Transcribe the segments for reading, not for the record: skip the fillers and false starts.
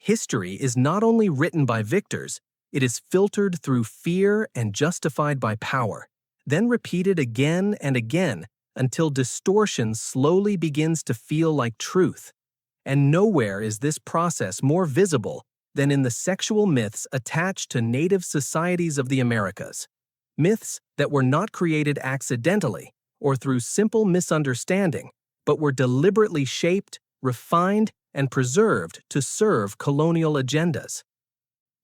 history is not only written by victors, it is filtered through fear and justified by power, then repeated again and again until distortion slowly begins to feel like truth. And nowhere is this process more visible than in the sexual myths attached to native societies of the Americas. Myths that were not created accidentally or through simple misunderstanding, but were deliberately shaped, refined, and preserved to serve colonial agendas.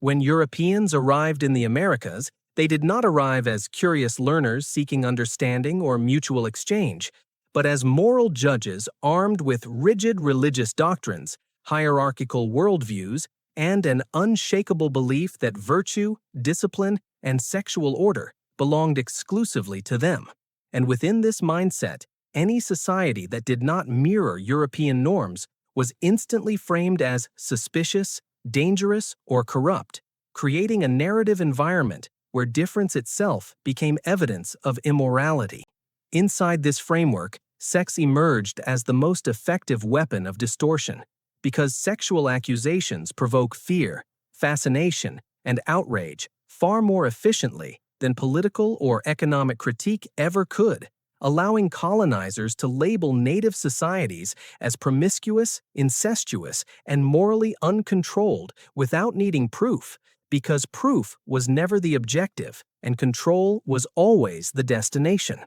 When Europeans arrived in the Americas, they did not arrive as curious learners seeking understanding or mutual exchange, but as moral judges armed with rigid religious doctrines, hierarchical worldviews, and an unshakable belief that virtue, discipline, and sexual order belonged exclusively to them. And within this mindset, any society that did not mirror European norms was instantly framed as suspicious, dangerous, or corrupt, creating a narrative environment where difference itself became evidence of immorality. Inside this framework, sex emerged as the most effective weapon of distortion, because sexual accusations provoke fear, fascination, and outrage far more efficiently than political or economic critique ever could, allowing colonizers to label native societies as promiscuous, incestuous, and morally uncontrolled without needing proof, because proof was never the objective and control was always the destination.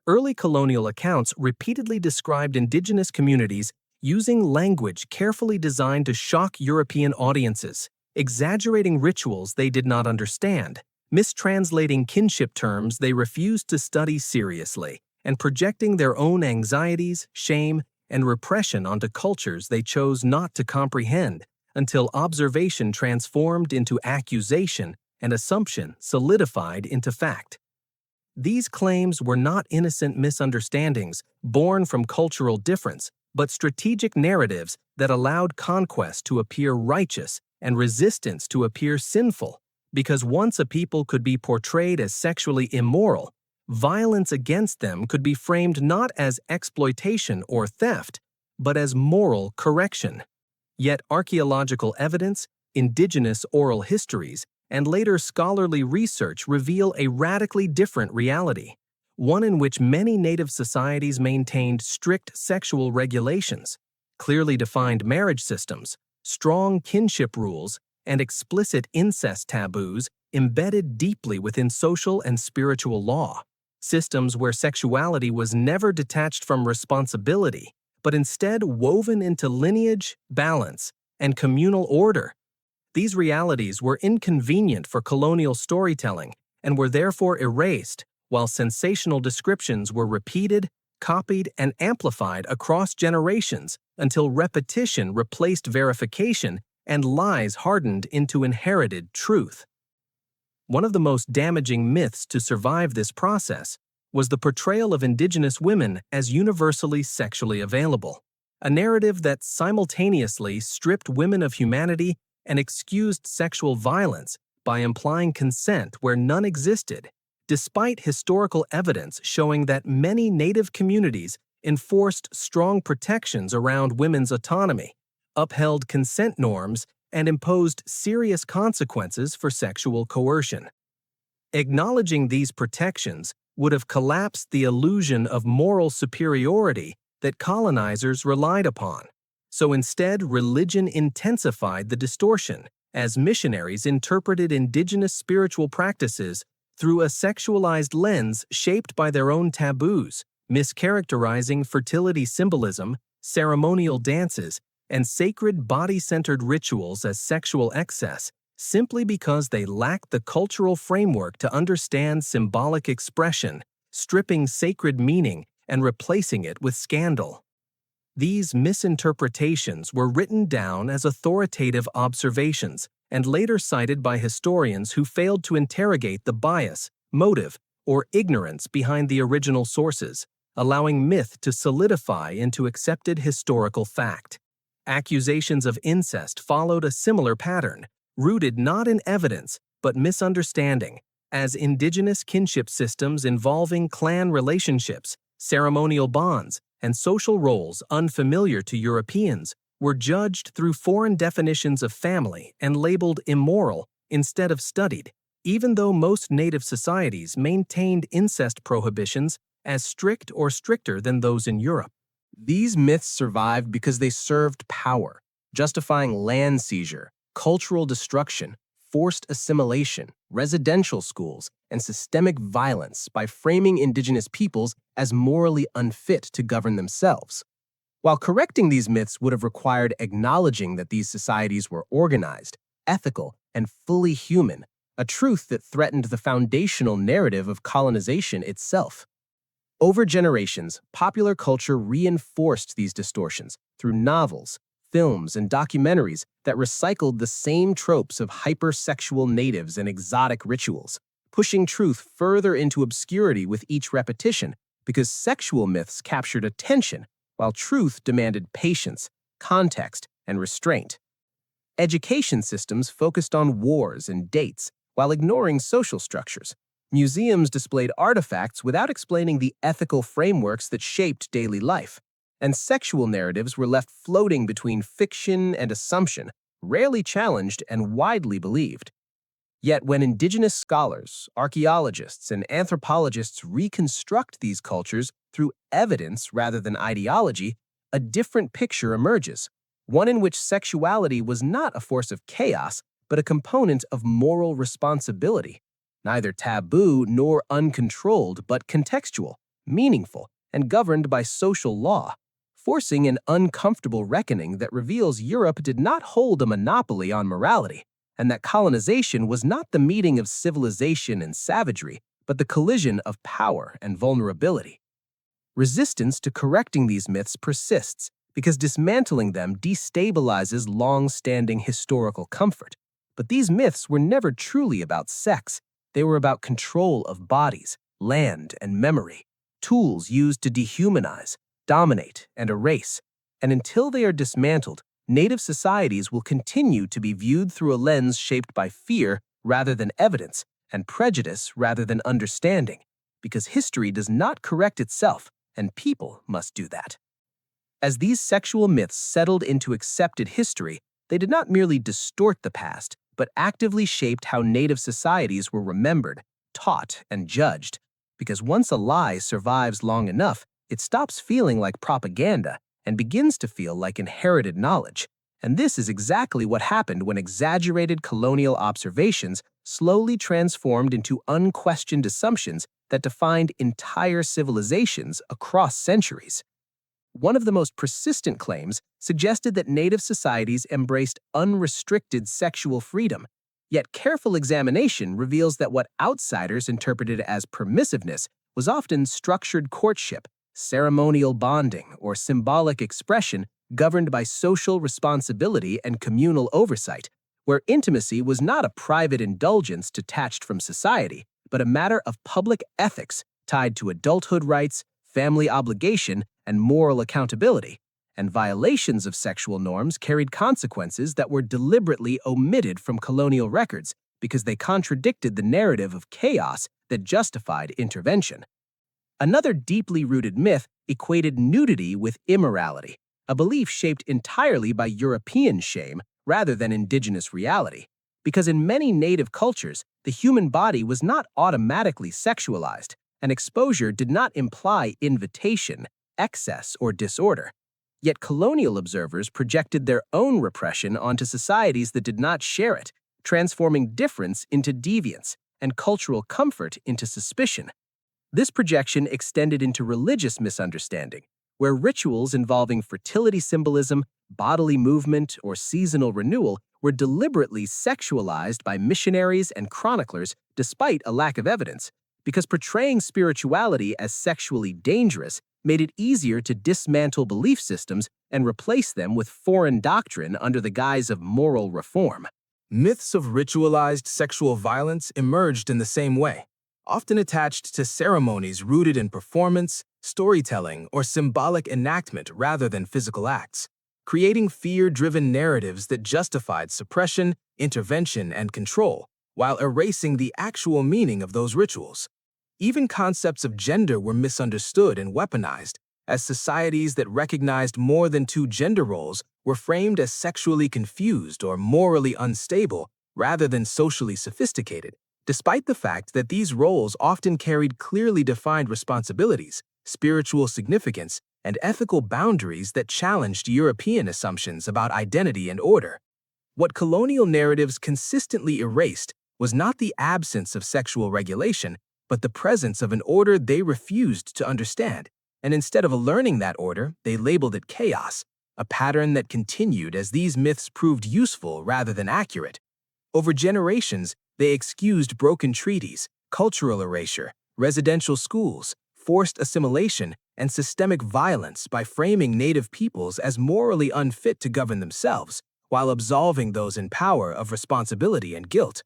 Early colonial accounts repeatedly described indigenous communities using language carefully designed to shock European audiences, exaggerating rituals they did not understand, mistranslating kinship terms they refused to study seriously, and projecting their own anxieties, shame, and repression onto cultures they chose not to comprehend, until observation transformed into accusation and assumption solidified into fact. These claims were not innocent misunderstandings born from cultural difference, but strategic narratives that allowed conquest to appear righteous and resistance to appear sinful, because once a people could be portrayed as sexually immoral, violence against them could be framed not as exploitation or theft, but as moral correction. Yet archaeological evidence, indigenous oral histories, and later scholarly research reveal a radically different reality, one in which many native societies maintained strict sexual regulations, clearly defined marriage systems, strong kinship rules, and explicit incest taboos embedded deeply within social and spiritual law, systems where sexuality was never detached from responsibility, but instead woven into lineage, balance, and communal order. These realities were inconvenient for colonial storytelling and were therefore erased, while sensational descriptions were repeated, copied, and amplified across generations until repetition replaced verification and lies hardened into inherited truth. One of the most damaging myths to survive this process was the portrayal of indigenous women as universally sexually available, a narrative that simultaneously stripped women of humanity and excused sexual violence by implying consent where none existed, despite historical evidence showing that many native communities enforced strong protections around women's autonomy, upheld consent norms, and imposed serious consequences for sexual coercion. Acknowledging these protections would have collapsed the illusion of moral superiority that colonizers relied upon. So instead, religion intensified the distortion as missionaries interpreted indigenous spiritual practices through a sexualized lens shaped by their own taboos, mischaracterizing fertility symbolism, ceremonial dances, and sacred body-centered rituals as sexual excess, simply because they lacked the cultural framework to understand symbolic expression, stripping sacred meaning and replacing it with scandal. These misinterpretations were written down as authoritative observations and later cited by historians who failed to interrogate the bias, motive, or ignorance behind the original sources, allowing myth to solidify into accepted historical fact. Accusations of incest followed a similar pattern, rooted not in evidence but misunderstanding, as indigenous kinship systems involving clan relationships, ceremonial bonds, and social roles unfamiliar to Europeans were judged through foreign definitions of family and labeled immoral instead of studied, even though most native societies maintained incest prohibitions as strict or stricter than those in Europe. These myths survived because they served power, justifying land seizure, cultural destruction, forced assimilation, residential schools, and systemic violence by framing indigenous peoples as morally unfit to govern themselves. While correcting these myths would have required acknowledging that these societies were organized, ethical, and fully human, a truth that threatened the foundational narrative of colonization itself. Over generations, popular culture reinforced these distortions through novels, films, and documentaries that recycled the same tropes of hypersexual natives and exotic rituals, pushing truth further into obscurity with each repetition because sexual myths captured attention while truth demanded patience, context, and restraint. Education systems focused on wars and dates while ignoring social structures. Museums displayed artifacts without explaining the ethical frameworks that shaped daily life, and sexual narratives were left floating between fiction and assumption, rarely challenged and widely believed. Yet when indigenous scholars, archaeologists, and anthropologists reconstruct these cultures through evidence rather than ideology, a different picture emerges, one in which sexuality was not a force of chaos, but a component of moral responsibility, neither taboo nor uncontrolled, but contextual, meaningful, and governed by social law, forcing an uncomfortable reckoning that reveals Europe did not hold a monopoly on morality, and that colonization was not the meeting of civilization and savagery, but the collision of power and vulnerability. Resistance to correcting these myths persists because dismantling them destabilizes long-standing historical comfort. But these myths were never truly about sex. They were about control of bodies, land, and memory, tools used to dehumanize, dominate, and erase. And until they are dismantled, native societies will continue to be viewed through a lens shaped by fear rather than evidence, and prejudice rather than understanding, because history does not correct itself, and people must do that. As these sexual myths settled into accepted history, they did not merely distort the past, but actively shaped how native societies were remembered, taught, and judged. Because once a lie survives long enough, it stops feeling like propaganda and begins to feel like inherited knowledge. And this is exactly what happened when exaggerated colonial observations slowly transformed into unquestioned assumptions that defined entire civilizations across centuries. One of the most persistent claims suggested that native societies embraced unrestricted sexual freedom, yet careful examination reveals that what outsiders interpreted as permissiveness was often structured courtship, ceremonial bonding, or symbolic expression governed by social responsibility and communal oversight, where intimacy was not a private indulgence detached from society, but a matter of public ethics tied to adulthood rights, family obligation, and moral accountability, and violations of sexual norms carried consequences that were deliberately omitted from colonial records because they contradicted the narrative of chaos that justified intervention. Another deeply rooted myth equated nudity with immorality, a belief shaped entirely by European shame rather than indigenous reality, because in many native cultures, the human body was not automatically sexualized, and exposure did not imply invitation, excess, or disorder. Yet colonial observers projected their own repression onto societies that did not share it, transforming difference into deviance and cultural comfort into suspicion. This projection extended into religious misunderstanding, where rituals involving fertility symbolism, bodily movement, or seasonal renewal were deliberately sexualized by missionaries and chroniclers despite a lack of evidence, because portraying spirituality as sexually dangerous made it easier to dismantle belief systems and replace them with foreign doctrine under the guise of moral reform. Myths of ritualized sexual violence emerged in the same way, often attached to ceremonies rooted in performance, storytelling, or symbolic enactment rather than physical acts, creating fear-driven narratives that justified suppression, intervention, and control, while erasing the actual meaning of those rituals. Even concepts of gender were misunderstood and weaponized, as societies that recognized more than two gender roles were framed as sexually confused or morally unstable rather than socially sophisticated, despite the fact that these roles often carried clearly defined responsibilities, spiritual significance, and ethical boundaries that challenged European assumptions about identity and order. What colonial narratives consistently erased was not the absence of sexual regulation, but the presence of an order they refused to understand, and instead of learning that order, they labeled it chaos, a pattern that continued as these myths proved useful rather than accurate. Over generations, they excused broken treaties, cultural erasure, residential schools, forced assimilation, and systemic violence by framing native peoples as morally unfit to govern themselves, while absolving those in power of responsibility and guilt.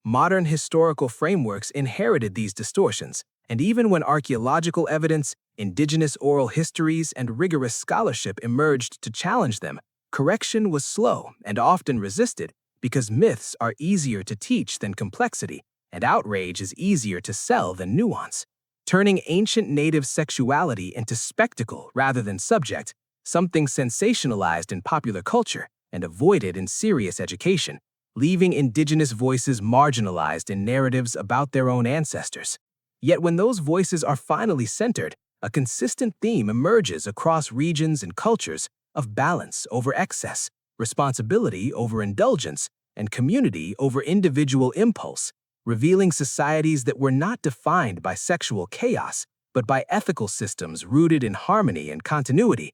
Modern historical frameworks inherited these distortions, and even when archaeological evidence, indigenous oral histories, and rigorous scholarship emerged to challenge them, correction was slow and often resisted because myths are easier to teach than complexity, and outrage is easier to sell than nuance. Turning ancient native sexuality into spectacle rather than subject, something sensationalized in popular culture and avoided in serious education, leaving indigenous voices marginalized in narratives about their own ancestors. Yet when those voices are finally centered, a consistent theme emerges across regions and cultures of balance over excess, responsibility over indulgence, and community over individual impulse, revealing societies that were not defined by sexual chaos, but by ethical systems rooted in harmony and continuity.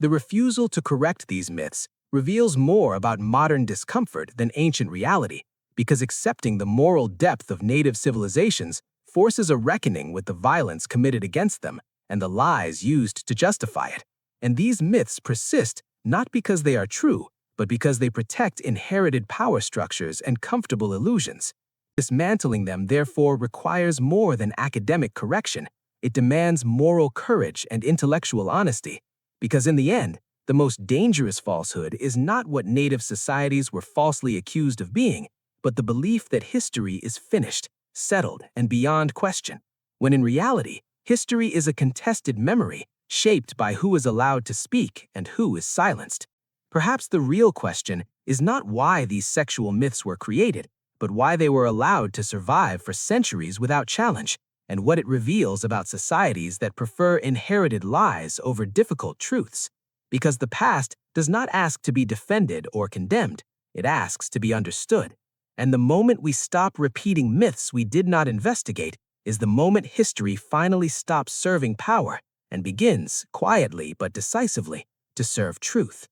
The refusal to correct these myths reveals more about modern discomfort than ancient reality, because accepting the moral depth of native civilizations forces a reckoning with the violence committed against them and the lies used to justify it. And these myths persist not because they are true, but because they protect inherited power structures and comfortable illusions. Dismantling them, therefore, requires more than academic correction. It demands moral courage and intellectual honesty, because in the end, the most dangerous falsehood is not what native societies were falsely accused of being, but the belief that history is finished, settled, and beyond question, when in reality, history is a contested memory shaped by who is allowed to speak and who is silenced. Perhaps the real question is not why these sexual myths were created, but why they were allowed to survive for centuries without challenge, and what it reveals about societies that prefer inherited lies over difficult truths. Because the past does not ask to be defended or condemned, it asks to be understood. And the moment we stop repeating myths we did not investigate is the moment history finally stops serving power and begins, quietly but decisively, to serve truth.